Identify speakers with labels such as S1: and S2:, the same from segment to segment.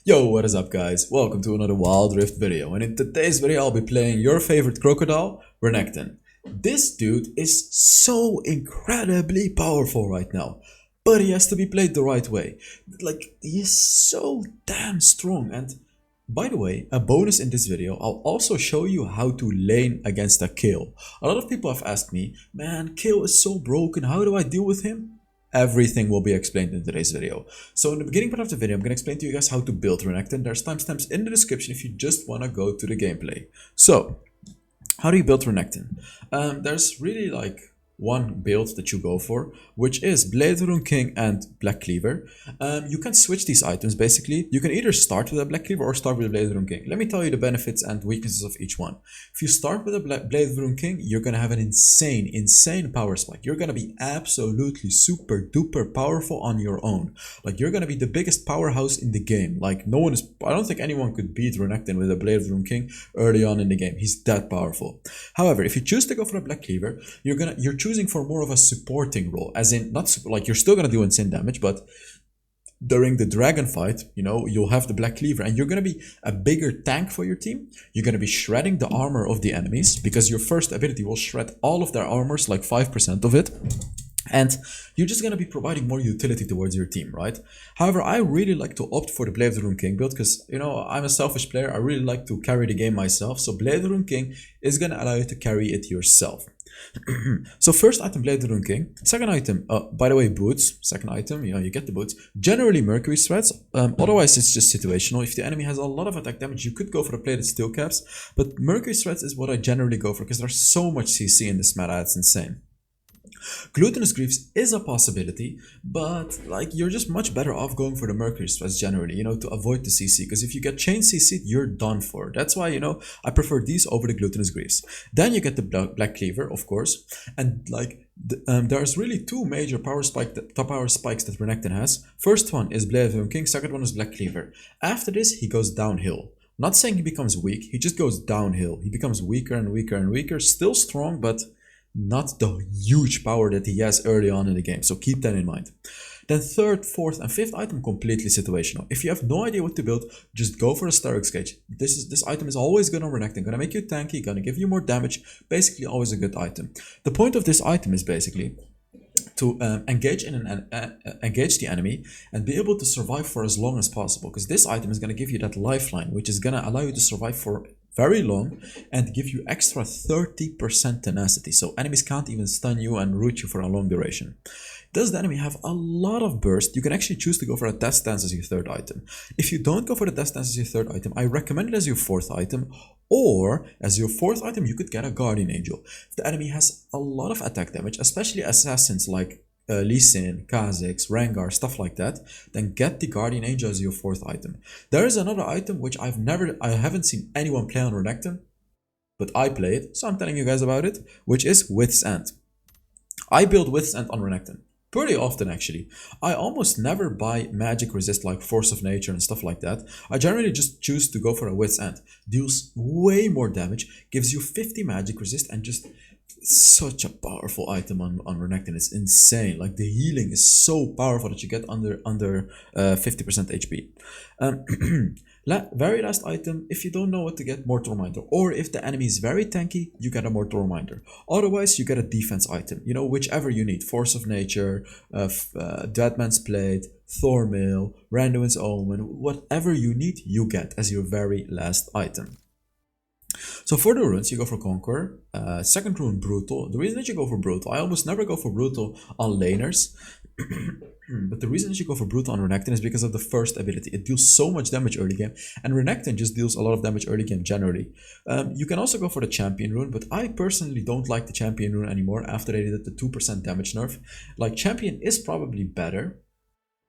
S1: Yo, what is up guys? Welcome to another Wild Rift video, and in today's video I'll be playing your favorite crocodile, Renekton. This dude is so incredibly powerful right now, but he has to be played the right way. Like, he is so damn strong, and by the way, a bonus in this video, I'll also show you how to lane against a Kill. A lot of people have asked me, man, Kill is so broken, how do I deal with him? Everything will be explained in today's video. So in the beginning part of the video, I'm going to explain to you guys how to build Renekton. There's timestamps in the description if you just want to go to the gameplay. So, how do you build Renekton? There's really like one build that you go for, which is Blade Rune King and Black Cleaver. You can switch these items basically. You can either start with a Black Cleaver or start with a Blade Rune King. Let me tell you the benefits and weaknesses of each one. If you start with a Blade Rune King, you're gonna have an insane power spike. You're gonna be absolutely super duper powerful on your own. Like, you're gonna be the biggest powerhouse in the game. Like, I don't think anyone could beat Renekton with a Blade Rune King early on in the game. He's that powerful. However, if you choose to go for a Black Cleaver, you're choosing for more of a supporting role, as in not like you're still gonna do insane damage, but during the dragon fight, you'll have the Black Cleaver and you're gonna be a bigger tank for your team. You're gonna be shredding the armor of the enemies because your first ability will shred all of their armors, like 5% of it. And you're just going to be providing more utility towards your team, right? However, I really like to opt for the Blade Rune King build because, I'm a selfish player. I really like to carry the game myself. So Blade Rune King is going to allow you to carry it yourself. So first item, Blade Rune King. Second item, by the way, boots. Second item, you get the boots. Generally Mercury threads. Otherwise, it's just situational. If the enemy has a lot of attack damage, you could go for the plated steel caps. But Mercury threads is what I generally go for because there's so much CC in this meta. It's insane. Glutinous Greaves is a possibility, but like, you're just much better off going for the Mercury Stress generally, to avoid the CC, because if you get chain CC, you're done for. That's why, I prefer these over the Glutinous Greaves. Then you get the Black Cleaver, of course, and like, there's really two major top power spikes that Renekton has. First one is Blade Rune King, second one is Black Cleaver. After this, he goes downhill. Not saying he becomes weak, he just goes downhill. He becomes weaker and weaker and weaker, still strong, but not the huge power that he has early on in the game, so keep that in mind. Then third, fourth, and fifth item, completely situational. If you have no idea what to build, just go for a Starix Gauge. This item is always good on Renekton, gonna make you tanky, gonna give you more damage, basically always a good item. The point of this item is basically to engage the enemy and be able to survive for as long as possible, because this item is going to give you that lifeline, which is going to allow you to survive for very long and give you extra 30% tenacity, so enemies can't even stun you and root you for a long duration. Does the enemy have a lot of burst? You can actually choose to go for a Death Stance as your third item. If you don't go for the Death Stance as your third item, I recommend it as your fourth item, or as your fourth item you could get a Guardian Angel. If the enemy has a lot of attack damage, especially assassins like Lee Sin, Kha'Zix, Rengar, stuff like that, then get the Guardian Angel as your fourth item. There is another item which I haven't seen anyone play on Renekton, but I play it, so I'm telling you guys about it, which is With's End. I build With's End on Renekton pretty often, actually. I almost never buy magic resist like Force of Nature and stuff like that. I generally just choose to go for a With's End. Deals way more damage, gives you 50 magic resist, and just such a powerful item on Renekton. It's insane. Like, the healing is so powerful that you get under 50% HP. Very last item, if you don't know what to get, Mortal Reminder, or if the enemy is very tanky, you get a Mortal Reminder. Otherwise, you get a defense item, whichever you need. Force of Nature, Deadman's Plate, Thornmail, Randuin's Omen, whatever you need, you get as your very last item. So for the runes, you go for Conqueror. Second rune, Brutal. The reason that you go for Brutal, I almost never go for Brutal on laners. But the reason that you go for Brutal on Renekton is because of the first ability. It deals so much damage early game, and Renekton just deals a lot of damage early game generally. You can also go for the Champion rune, but I personally don't like the Champion rune anymore after they did the 2% damage nerf. Like, Champion is probably better,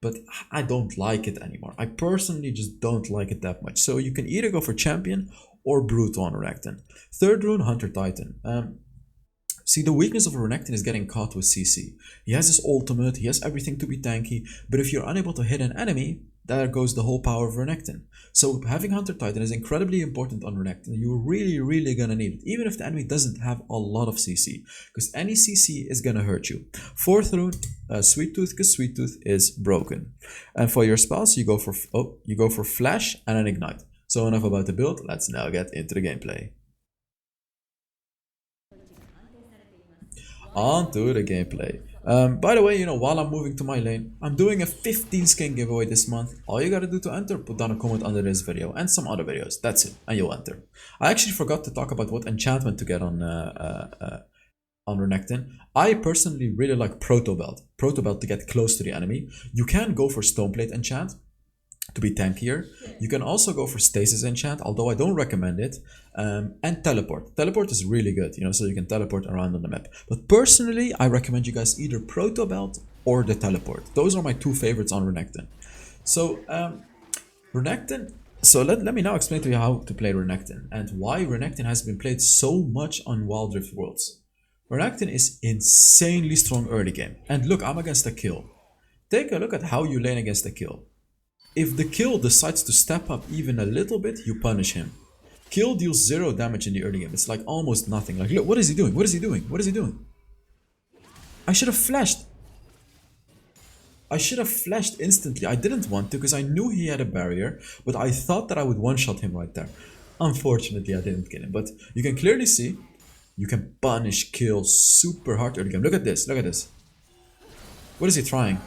S1: but I don't like it anymore. I personally just don't like it that much. So you can either go for Champion or Brutal on Renekton. Third rune, Hunter Titan. See, the weakness of Renekton is getting caught with CC. He has his ultimate, he has everything to be tanky, but if you're unable to hit an enemy, There goes the whole power of Renekton. So having Hunter Titan is incredibly important on Renekton. You're really gonna need it, even if the enemy doesn't have a lot of CC, because any CC is gonna hurt you. Fourth rune, Sweet Tooth, because Sweet Tooth is broken. And for your spells, you go for Flash and an Ignite. So enough about the build. Let's now get into the gameplay. On to the gameplay. By the way, you know, while I'm moving to my lane, I'm doing a 15 skin giveaway this month. All you gotta do to enter, put down a comment under this video and some other videos. That's it, and you'll enter. I actually forgot to talk about what enchantment to get on Renekton. I personally really like Proto Belt. Proto Belt to get close to the enemy. You can go for Stoneplate enchant to be tankier. You can also go for Stasis enchant, although I don't recommend it. And Teleport. Teleport is really good, you know, so you can teleport around on the map. But personally, I recommend you guys either Proto Belt or the Teleport. Those are my two favorites on Renekton. So, Renekton... So let me now explain to you how to play Renekton and why Renekton has been played so much on Wild Rift Worlds. Renekton is insanely strong early game. And look, I'm against a kill. Take a look at how you lane against a kill. If the kill decides to step up even a little bit, you punish him. Kill deals 0 damage in the early game. It's like almost nothing. Like, look, what is he doing? What is he doing? What is he doing? I should have flashed. I should have flashed instantly. I didn't want to because I knew he had a barrier, but I thought that I would one-shot him right there. Unfortunately, I didn't kill him. But you can clearly see, you can punish kill super hard early game. Look at this. Look at this. What is he trying?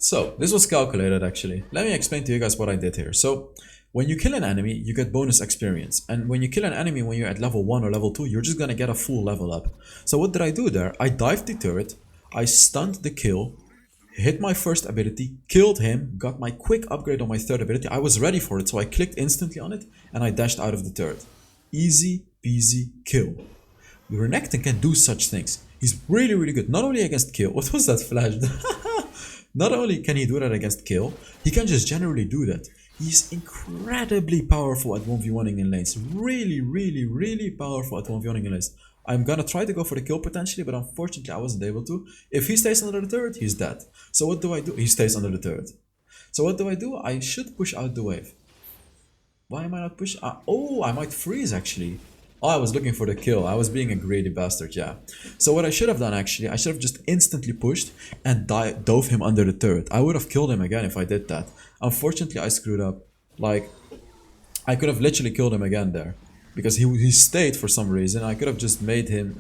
S1: So, this was calculated actually. Let me explain to you guys what I did here. So, when you kill an enemy, you get bonus experience. And when you kill an enemy when you're at level 1 or level 2, you're just gonna get a full level up. So what did I do there? I dived the turret, I stunned the kill, hit my first ability, killed him, got my quick upgrade on my third ability. I was ready for it, so I clicked instantly on it, and I dashed out of the turret. Easy peasy kill. Renekton can do such things. He's really good. Not only against kill. What was that flash? Not only can he do that against kill, he can just generally do that. He's incredibly powerful at 1v1ing in lanes. Really powerful at 1v1ing in lanes. I'm gonna try to go for the kill potentially, but unfortunately I wasn't able to. If he stays under the turret, he's dead. So what do I do? He stays under the turret. So what do? I should push out the wave. Why am I not pushing? Oh, I might freeze actually. Oh, I was looking for the kill. I was being a greedy bastard, yeah. So what I should have done actually, I should have just instantly pushed and dove him under the turret. I would have killed him again if I did that. Unfortunately, I screwed up. Like, I could have literally killed him again there. Because he stayed for some reason. I could have just made him,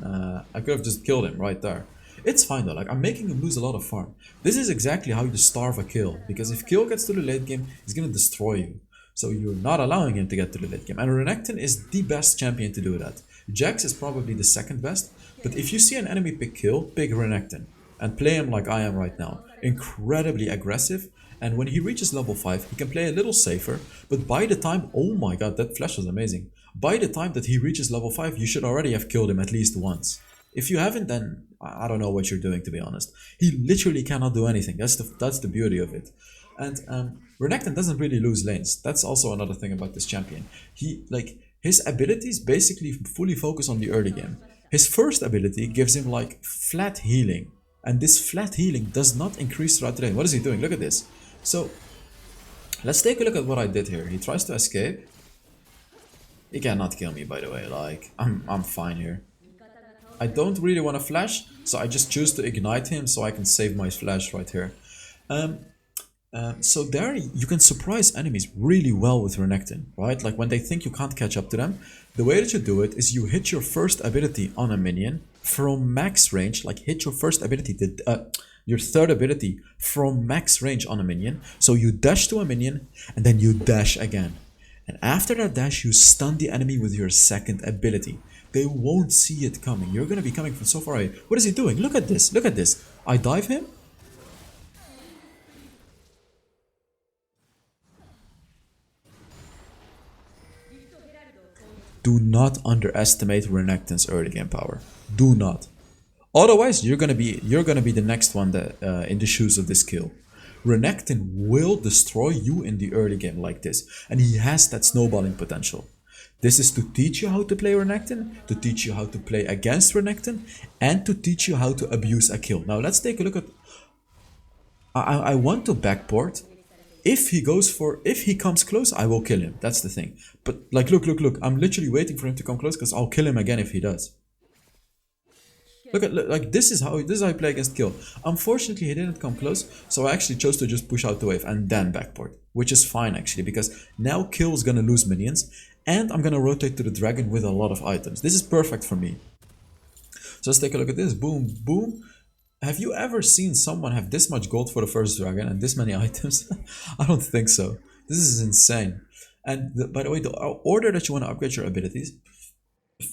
S1: I could have just killed him right there. It's fine though, like I'm making him lose a lot of farm. This is exactly how you starve a kill. Because if kill gets to the late game, he's gonna destroy you. So you're not allowing him to get to the late game. And Renekton is the best champion to do that. Jax is probably the second best. But if you see an enemy pick kill, pick Renekton. And play him like I am right now. Incredibly aggressive. And when he reaches level 5, he can play a little safer. But by the time... Oh my god, that flash was amazing. By the time that he reaches level 5, you should already have killed him at least once. If you haven't, then I don't know what you're doing, to be honest. He literally cannot do anything. That's the beauty of it. And Renekton doesn't really lose lanes. That's also another thing about this champion. His abilities basically fully focus on the early game. His first ability gives him like flat healing. And this flat healing does not increase throughout the lane. What is he doing? Look at this. So, let's take a look at what I did here. He tries to escape. He cannot kill me, by the way. Like, I'm fine here. I don't really want to flash, so I just choose to ignite him so I can save my flash right here. So there you can surprise enemies really well with Renekton, right? Like when they think you can't catch up to them, the way that you do it is you hit your first ability on a minion from max range, like hit your first ability, your third ability from max range on a minion. So you dash to a minion and then you dash again. And after that dash, you stun the enemy with your second ability. They won't see it coming. You're going to be coming from so far away. What is he doing? Look at this. Look at this. I dive him. Do not underestimate Renekton's early game power. Do not. Otherwise, you're gonna be the next one that in the shoes of this kill. Renekton will destroy you in the early game like this, and he has that snowballing potential. This is to teach you how to play Renekton, to teach you how to play against Renekton, and to teach you how to abuse a kill. Now let's take a look at... I want to backport. If he comes close, I will kill him. That's the thing. But like, look. I'm literally waiting for him to come close because I'll kill him again if he does. Like this is how I play against kill. Unfortunately, he didn't come close, so I actually chose to just push out the wave and then backport, which is fine actually because now kill is gonna lose minions, and I'm gonna rotate to the dragon with a lot of items. This is perfect for me. So let's take a look at this. Boom, boom. Have you ever seen someone have this much gold for the first dragon and this many items? I don't think so. This is insane. And by the way, the order that you want to upgrade your abilities.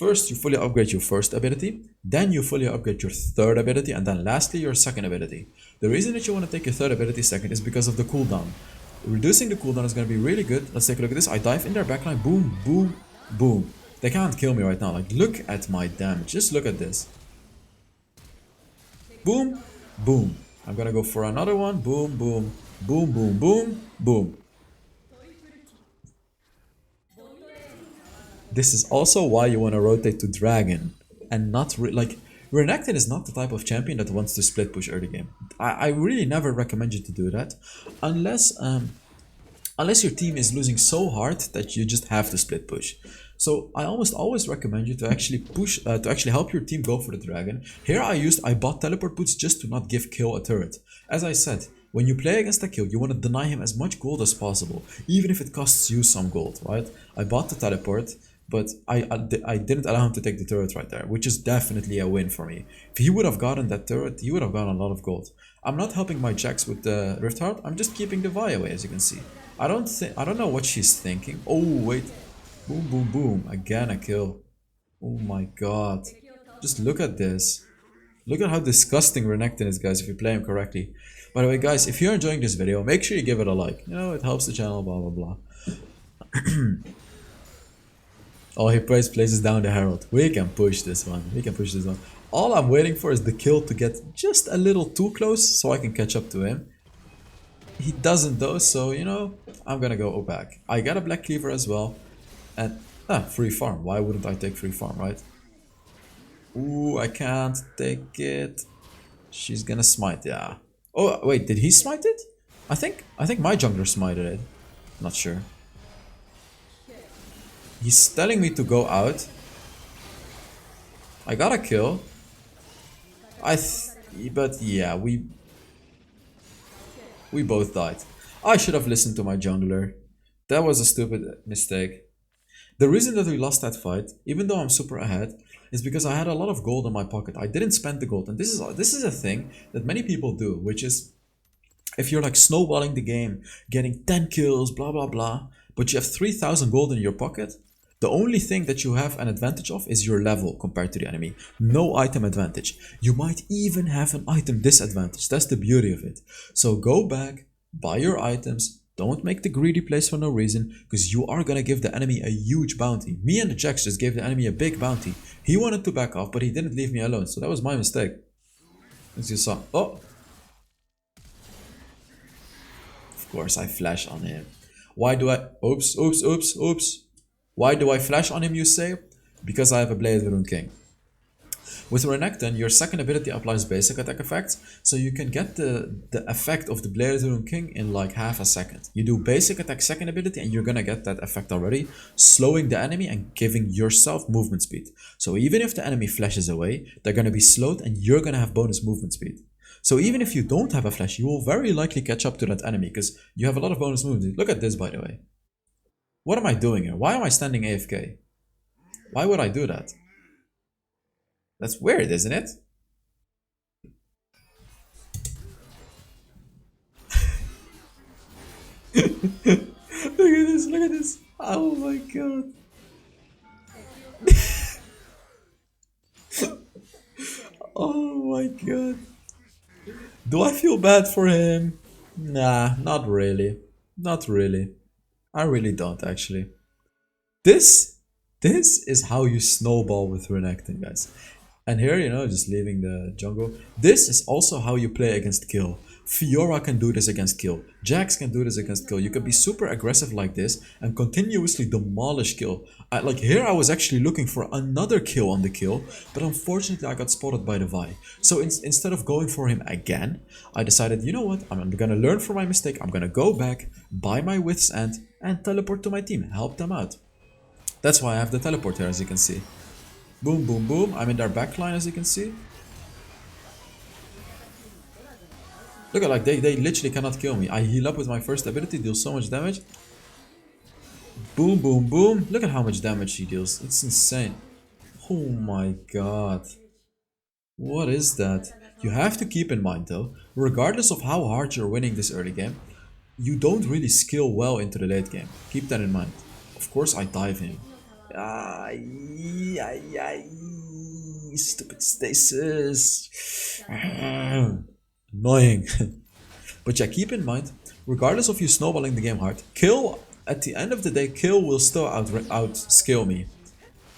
S1: First, you fully upgrade your first ability, then you fully upgrade your third ability, and then lastly your second ability. The reason that you want to take your third ability second is because of the cooldown. Reducing the cooldown is going to be really good. Let's take a look at this. I dive in their backline, boom, boom, boom. They can't kill me right now. Like, look at my damage. Just look at this. Boom, boom. I'm going to go for another one. Boom, boom, boom, boom, boom, boom. This is also why you want to rotate to Dragon and not like Renekton is not the type of champion that wants to split push early game. I really never recommend you to do that unless your team is losing so hard that you just have to split push. So I almost always recommend you to actually push to actually help your team go for the dragon. Here I bought teleport boots just to not give kill a turret. As I said, when you play against a kill, you want to deny him as much gold as possible, even if it costs you some gold, right? I bought the teleport, but I didn't allow him to take the turret right there, which is definitely a win for me. If he would have gotten that turret, he would have gotten a lot of gold. I'm not helping my Jax with the Rift Heart, I'm just keeping the Vi away, as you can see. I don't know what she's thinking. Oh, wait. Boom, boom, boom. Again a kill. Oh my god. Just look at this. Look at how disgusting Renekton is, guys, if you play him correctly. By the way, guys, if you're enjoying this video, make sure you give it a like. You know, it helps the channel, blah, blah, blah. Oh, he places down the Herald. We can push this one. We can push this one. All I'm waiting for is the kill to get just a little too close so I can catch up to him. He doesn't though, so, you know, I'm gonna go back. I got a Black Cleaver as well. And, free farm. Why wouldn't I take free farm, right? Ooh, I can't take it. She's gonna smite, yeah. Oh, wait, did he smite it? I think my jungler smited it. Not sure. He's telling me to go out. I got a kill. But yeah, we both died. I should have listened to my jungler. That was a stupid mistake. The reason that we lost that fight, even though I'm super ahead, is because I had a lot of gold in my pocket. I didn't spend the gold, and this is a thing that many people do, which is if you're like snowballing the game, getting 10 kills, blah blah blah, but you have 3,000 gold in your pocket, the only thing that you have an advantage of is your level compared to the enemy. No item advantage. You might even have an item disadvantage. That's the beauty of it. So go back, buy your items, don't make the greedy plays for no reason, because you are gonna give the enemy a huge bounty. Me and the Jax just gave the enemy a big bounty. He wanted to back off, but he didn't leave me alone, so that was my mistake. As you saw. Oh! Of course, I flash on him. Why do I... Oops, oops, oops, oops. Why do I flash on him, you say? Because I have a Blade Rune King. With Renekton, your second ability applies basic attack effects, so you can get the effect of the Blade Rune King in like half a second. You do basic attack second ability and you're gonna get that effect already, slowing the enemy and giving yourself movement speed. So even if the enemy flashes away, they're gonna be slowed and you're gonna have bonus movement speed. So even if you don't have a flash, you will very likely catch up to that enemy because you have a lot of bonus movement speed. Look at this, by the way. What am I doing here? Why am I standing AFK? Why would I do that? That's weird, isn't it? Look at this, look at this. Oh my god. Oh my god. Do I feel bad for him? Nah, not really. Not really. I really don't, actually. This is how you snowball with Renekton, guys. And here, you know, just leaving the jungle. This is also how you play against kill. Fiora can do this against kill. Jax can do this against kill. You can be super aggressive like this and continuously demolish kill. Like here I was actually looking for another kill on the kill, but unfortunately I got spotted by the Vi. So instead of going for him again, I decided, you know what, I'm gonna learn from my mistake. I'm gonna go back, buy my With's End, and teleport to my team, help them out. That's why I have the teleport here, as you can see. Boom, boom, boom. I'm in their backline, as you can see. Look at, like, they literally cannot kill me. I heal up with my first ability, deal so much damage. Boom, boom, boom. Look at how much damage he deals. It's insane. Oh my god. What is that? You have to keep in mind though, regardless of how hard you're winning this early game, you don't really skill well into the late game. Keep that in mind. Of course I dive him. Stupid stasis. Annoying. But yeah, keep in mind, regardless of you snowballing the game hard, kill, at the end of the day, kill will still out skill me.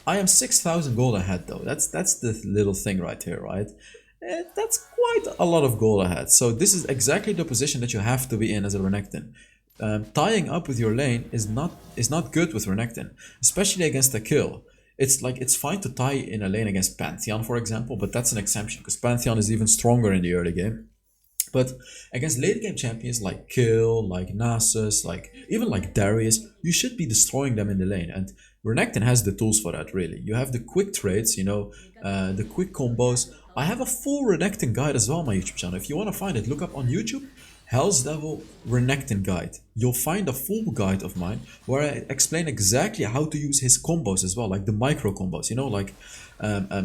S1: I am 6,000 gold ahead though. That's the little thing right here, right? That's quite a lot of gold ahead. So this is exactly the position that you have to be in as a Renekton. Tying up with your lane is not good with Renekton, especially against a kill. It's fine to tie in a lane against Pantheon, for example, but that's an exception because Pantheon is even stronger in the early game. But against late game champions like Kill, like Nasus, like even like Darius, you should be destroying them in the lane. And Renekton has the tools for that, really. You have the quick trades, you know, the quick combos. I have a full Renekton guide as well on my YouTube channel. If you want to find it, look up on YouTube, HellsDevil Renekton guide. You'll find a full guide of mine where I explain exactly how to use his combos as well, like the micro combos, you know, like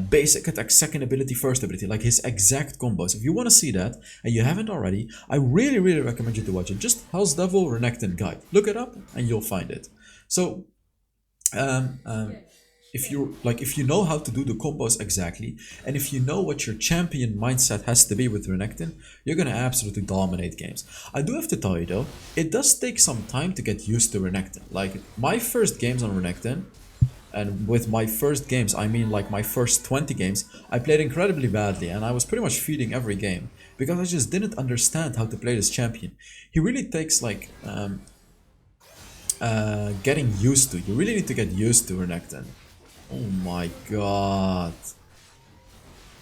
S1: basic attack, second ability, first ability, like his exact combos. If you want to see that and you haven't already, I really recommend you to watch it. Just HellsDevil Renekton guide. Look it up and you'll find it. So if you know how to do the combos exactly, and if you know what your champion mindset has to be with Renekton, you're gonna absolutely dominate games. I do have to tell you though, it does take some time to get used to Renekton. Like my first games on Renekton, and with my first games I mean like my first 20 games, I played incredibly badly and I was pretty much feeding every game because I just didn't understand how to play this champion. He really takes like getting used to. You really need to get used to Renekton. Oh my god.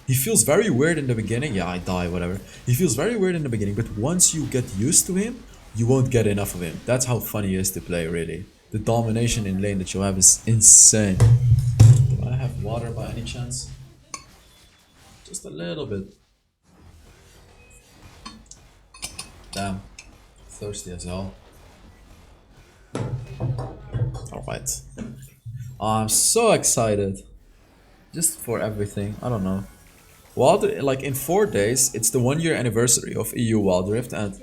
S1: He feels very weird in the beginning. Yeah, I die, whatever. He feels very weird in the beginning, but once you get used to him, you won't get enough of him. That's how funny he is to play, really. The domination in lane that you have is insane. Do I have water by any chance? Just a little bit. Damn. Thirsty as hell. Alright. I'm so excited. Just for everything. I don't know. Like in 4 days, it's the 1-year anniversary of EU Wild Rift, and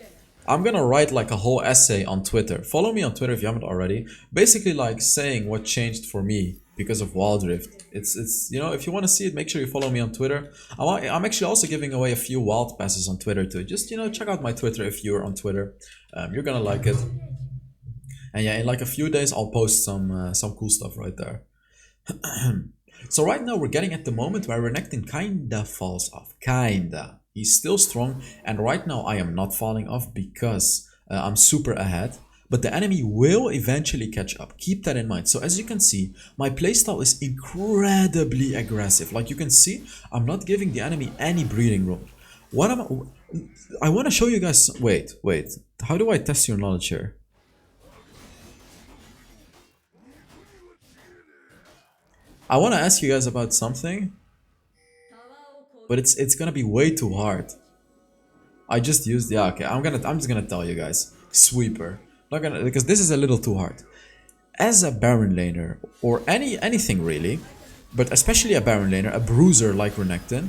S1: I'm gonna write like a whole essay on Twitter. Follow me on Twitter if you haven't already. Basically like saying what changed for me because of Wild Rift. It's you know, if you want to see it, make sure you follow me on Twitter. I'm actually also giving away a few wild passes on Twitter too. Just, you know, check out my Twitter if you're on Twitter. You're gonna like it. And yeah, in like a few days I'll post some cool stuff right there. So right now we're getting at the moment where Renekton kinda falls off. Kinda. He's still strong, and right now I am not falling off because I'm super ahead. But the enemy will eventually catch up. Keep that in mind. So as you can see, my playstyle is incredibly aggressive. Like you can see, I'm not giving the enemy any breathing room. I want to show you guys... Wait. How do I test your knowledge here? I want to ask you guys about something, but it's gonna be way too hard. I just used, yeah, okay, I'm just gonna tell you guys. Sweeper. Not gonna, because this is a little too hard. As a Baron laner, or anything really, but especially a Baron laner, a bruiser like Renekton.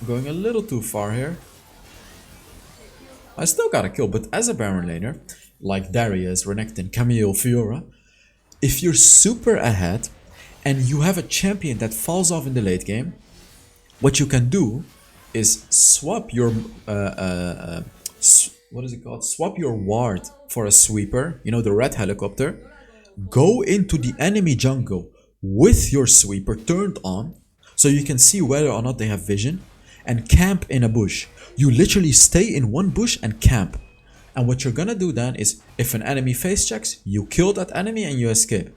S1: I'm going a little too far here. I still got a kill, but as a Baron laner, like Darius, Renekton, Camille, Fiora, if you're super ahead and you have a champion that falls off in the late game, what you can do is swap your what is it called? Swap your ward for a sweeper, you know, the red helicopter. Go into the enemy jungle with your sweeper turned on, so you can see whether or not they have vision, and camp in a bush. You literally stay in one bush and camp. And what you're gonna do then is, if an enemy face checks, you kill that enemy and you escape.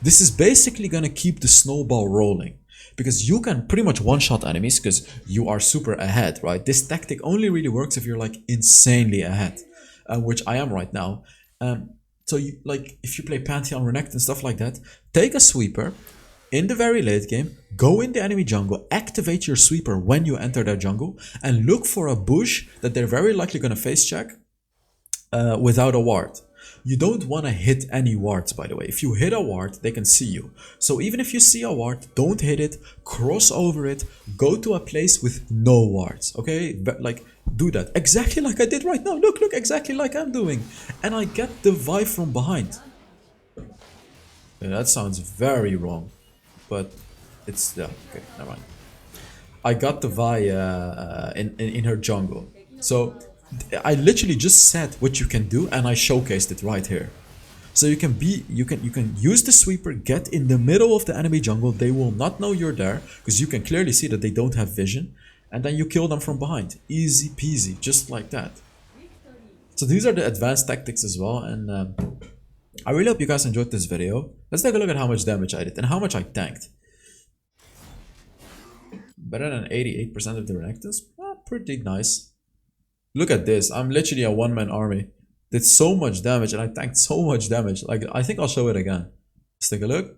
S1: This is basically gonna keep the snowball rolling, because you can pretty much one-shot enemies because you are super ahead, right? This tactic only really works if you're like insanely ahead, which I am right now. So you, like, if you play Pantheon, Renekton and stuff like that, take a sweeper in the very late game, go in the enemy jungle, activate your sweeper when you enter their jungle, and look for a bush that they're very likely gonna face check without a ward. You don't want to hit any wards, by the way. If you hit a ward, they can see you. So even if you see a ward, don't hit it, cross over it, go to a place with no wards, okay? But like, do that. Exactly like I did right now. Look, exactly like I'm doing. And I get the vibe from behind. Yeah, that sounds very wrong. But it's, yeah, okay, never mind. I got the Vi in her jungle. So I literally just said what you can do and I showcased it right here. So you can use the sweeper, get in the middle of the enemy jungle. They will not know you're there because you can clearly see that they don't have vision, and then you kill them from behind. Easy peasy, just like that. So these are the advanced tactics as well, and I really hope you guys enjoyed this video. Let's take a look at how much damage I did and how much I tanked. Better than 88% of the Renektons? Pretty nice. Look at this, I'm literally a one-man army. Did so much damage and I tanked so much damage. Like, I think I'll show it again. Let's take a look.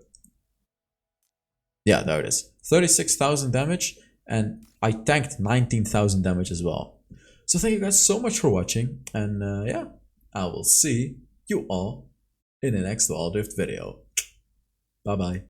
S1: Yeah, there it is. 36,000 damage and I tanked 19,000 damage as well. So thank you guys so much for watching, and yeah, I will see you all in the next Wild Rift video. Bye bye.